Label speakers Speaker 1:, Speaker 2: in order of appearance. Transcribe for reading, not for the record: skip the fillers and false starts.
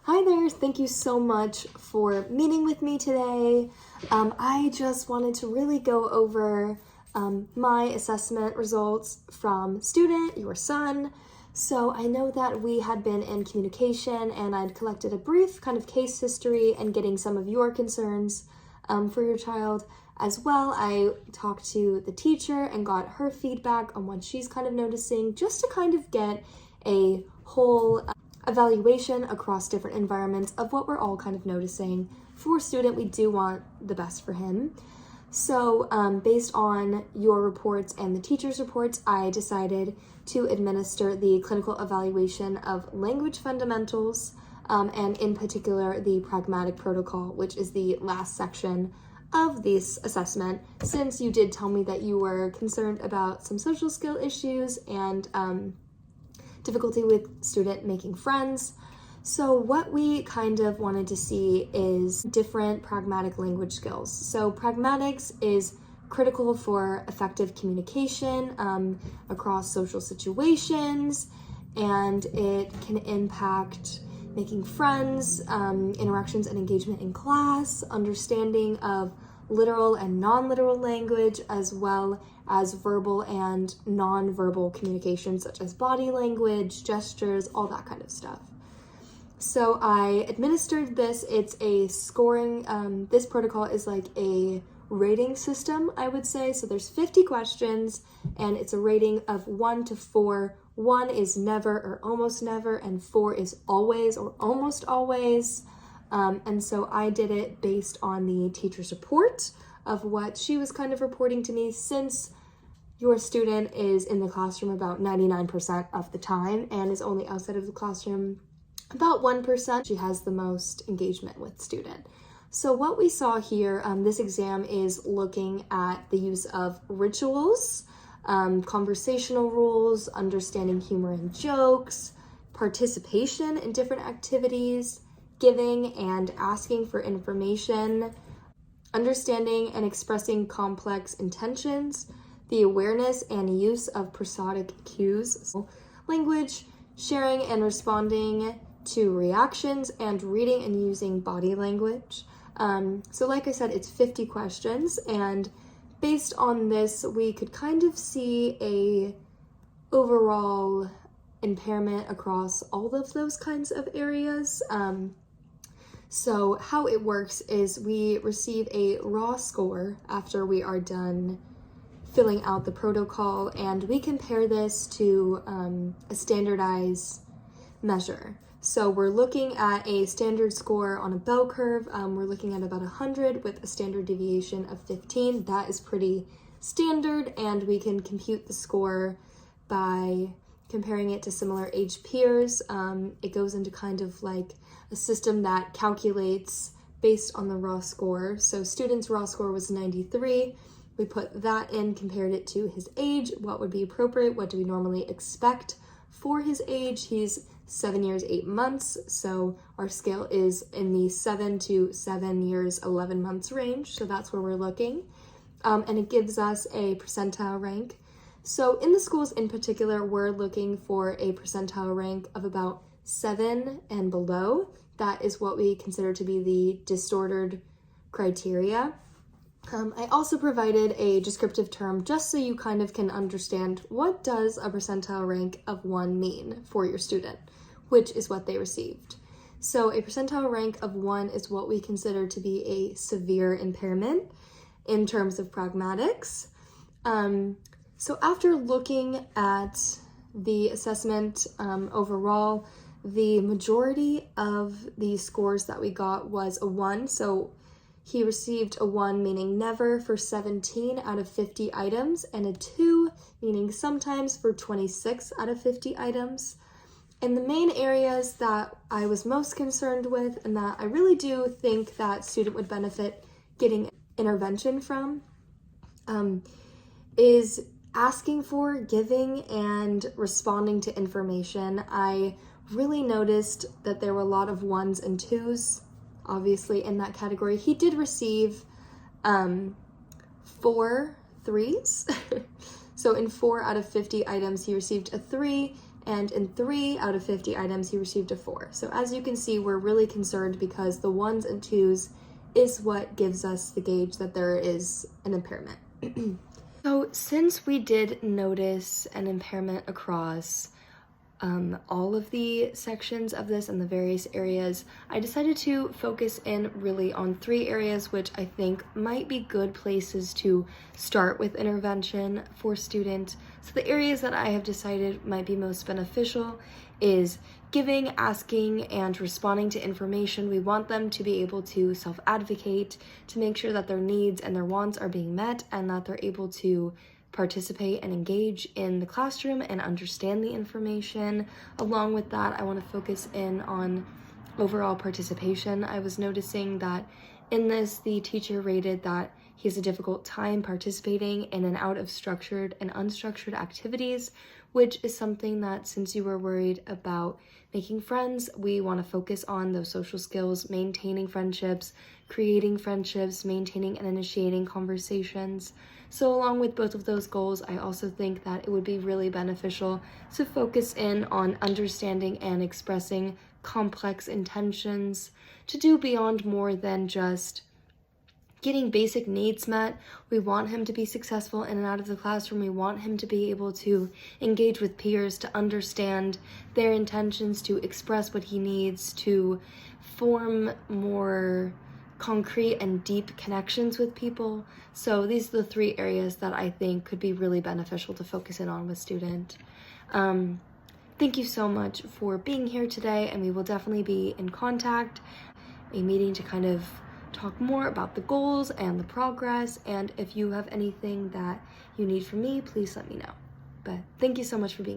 Speaker 1: Hi there, thank you so much for meeting with me today. I just wanted to really go over my assessment results from student, your son. So I know that we had been in communication and I'd collected a brief kind of case history and getting some of your concerns for your child as well. I talked to the teacher and got her feedback on what she's kind of noticing, just to kind of get a whole evaluation across different environments of what we're all kind of noticing. For student, we do want the best for him. So based on your reports and the teacher's reports, I decided to administer the clinical evaluation of language fundamentals, and in particular the Pragmatic Protocol, which is the last section of this assessment, since you did tell me that you were concerned about some social skill issues and difficulty with student making friends. So what we kind of wanted to see is different pragmatic language skills. So pragmatics is critical for effective communication across social situations, and it can impact making friends, interactions and engagement in class, understanding of literal and non-literal language, as well as verbal and non-verbal communication, such as body language, gestures, all that kind of stuff. So I administered this. It's a scoring, this protocol is like a rating system, I would say. So there's 50 questions and it's a rating of 1 to 4. 1 is never or almost never, and 4 is always or almost always. And so I did it based on the teacher's report of what she was kind of reporting to me, since your student is in the classroom about 99% of the time and is only outside of the classroom about 1%. She has the most engagement with student. So what we saw here, this exam is looking at the use of rituals, conversational rules, understanding humor and jokes, participation in different activities, giving and asking for information, understanding and expressing complex intentions, the awareness and use of prosodic cues, language, sharing and responding to reactions, and reading and using body language. So like I said, it's 50 questions, and based on this, we could kind of see a overall impairment across all of those kinds of areas. So how it works is we receive a raw score after we are done filling out the protocol, and we compare this to a standardized measure. So we're looking at a standard score on a bell curve. We're looking at about 100 with a standard deviation of 15. That is pretty standard, and we can compute the score by comparing it to similar age peers. It goes into kind of like a system that calculates based on the raw score. So student's raw score was 93. We put that in, compared it to his age, what would be appropriate, what do we normally expect for his age. He's 7 years, 8 months, so our scale is in the 7 to 7 years, 11 months range, so that's where we're looking. And it gives us a percentile rank. So in the schools in particular, we're looking for a percentile rank of about 7 and below. That is what we consider to be the disordered criteria. I also provided a descriptive term just so you kind of can understand what does a percentile rank of 1 mean for your student, which is what they received. So a percentile rank of 1 is what we consider to be a severe impairment in terms of pragmatics. So after looking at the assessment overall, the majority of the scores that we got was a 1. So he received a 1, meaning never, for 17 out of 50 items, and a 2, meaning sometimes, for 26 out of 50 items. And the main areas that I was most concerned with, and that I really do think that student would benefit getting intervention from, is asking for, giving, and responding to information. I really noticed that there were a lot of 1s and 2s, obviously, in that category. He did receive 4 3s. So in 4 out of 50 items, he received a 3, and in 3 out of 50 items he received a 4. So as you can see, we're really concerned because the 1s and 2s is what gives us the gauge that there is an impairment. So since we did notice an impairment across all of the sections of this and the various areas, I decided to focus in really on 3 areas which I think might be good places to start with intervention for students. So the areas that I have decided might be most beneficial is giving, asking, and responding to information. We want them to be able to self-advocate, to make sure that their needs and their wants are being met and that they're able to participate and engage in the classroom and understand the information. Along with that, I want to focus in on overall participation. I was noticing that in this, the teacher rated that he has a difficult time participating in and out of structured and unstructured activities, which is something that, since you were worried about making friends, we want to focus on those social skills, maintaining friendships, creating friendships, maintaining and initiating conversations. So along with both of those goals, I also think that it would be really beneficial to focus in on understanding and expressing complex intentions, to do beyond more than just getting basic needs met. We want him to be successful in and out of the classroom. We want him to be able to engage with peers, to understand their intentions, to express what he needs, to form more concrete and deep connections with people. So these are the 3 areas that I think could be really beneficial to focus in on with student. Thank you so much for being here today, and we will definitely be in contact, a meeting to kind of talk more about the goals and the progress, and if you have anything that you need from me, please let me know. But thank you so much for being